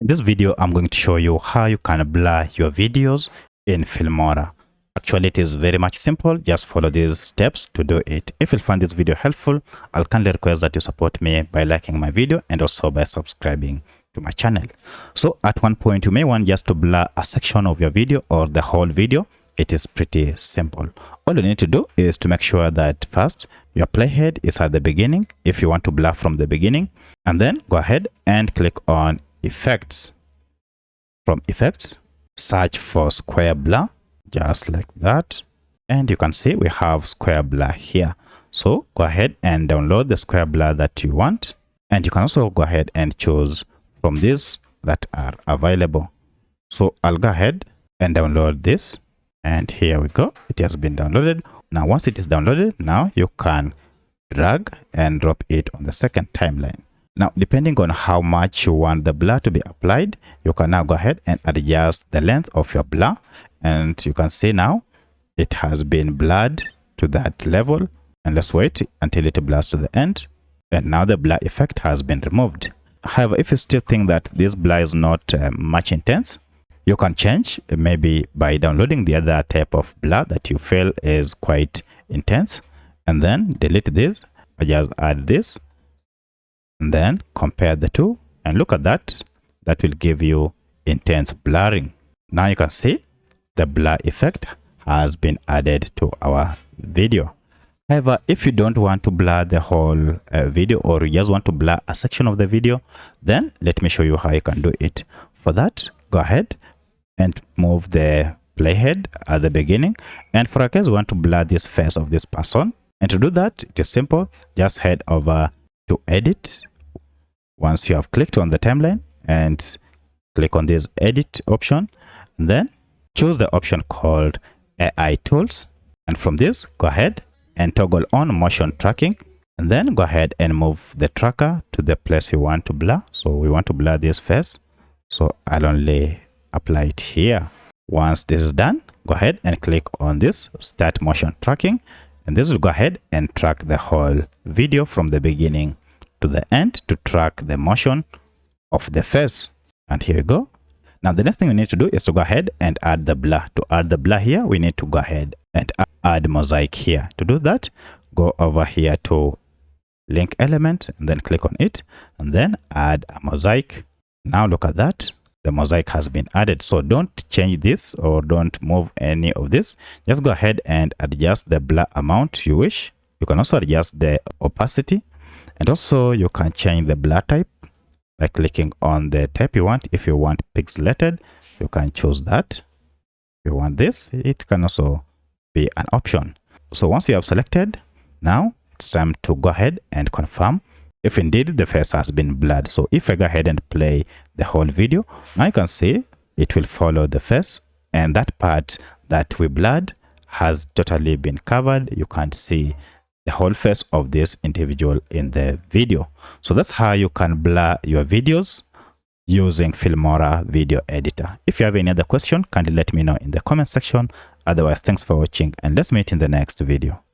In this video, I'm going to show you how you can blur your videos in Filmora. Actually, it is very much simple. Just follow these steps to do it. If you find this video helpful, I'll kindly request that you support me by liking my video and also by subscribing to my channel. So at one point, you may want just to blur a section of your video or the whole video. It is pretty simple. All you need to do is to make sure that first your playhead is at the beginning if you want to blur from the beginning, and then go ahead and click on effects. From effects, search for square blur, just like that, and you can see we have square blur here. So go ahead and download the square blur that you want, and you can also go ahead and choose from these that are available. So I'll go ahead and download this, and here we go. It has been downloaded. Now once it is downloaded, now you can drag and drop it on the second timeline. Now, depending on how much you want the blur to be applied, you can now go ahead and adjust the length of your blur. And you can see now it has been blurred to that level. And let's wait until it blurs to the end. And now the blur effect has been removed. However, if you still think that this blur is not much intense, you can change maybe by downloading the other type of blur that you feel is quite intense. And then delete this, just add this. And then compare the two and look at that. That will give you intense blurring. Now you can see the blur effect has been added to our video. However, if you don't want to blur the whole video, or you just want to blur a section of the video, then let me show you how you can do it. For that, go ahead and move the playhead at the beginning. And for a case, we want to blur this face of this person. And to do that, it is simple. Just head over to edit. Once you have clicked on the timeline and click on this edit option, and then choose the option called AI tools, and from this go ahead and toggle on motion tracking, and then go ahead and move the tracker to the place you want to blur. So we want to blur this face, so I'll only apply it here. Once this is done, go ahead and click on this start motion tracking, and this will go ahead and track the whole video from the beginning to the end to track the motion of the face. And here we go. Now the next thing we need to do is to go ahead and add the blur. To add the blur here, we need to go ahead and add mosaic here. To do that, go over here to link element and then click on it, and then add a mosaic. Now look at that. The mosaic has been added. So don't change this or don't move any of this. Just go ahead and adjust the blur amount you wish. You can also adjust the opacity, and also you can change the blur type by clicking on the type you want. If you want pixelated, you can choose that. If you want this, it can also be an option. So once you have selected, now it's time to go ahead and confirm if indeed the face has been blurred. So if I go ahead and play the whole video, now you can see it will follow the face, and that part that we blurred has totally been covered. You can't see the whole face of this individual in the video. So that's how you can blur your videos using Filmora video editor. If you have any other question, kindly let me know in the comment section. Otherwise, thanks for watching, and let's meet in the next video.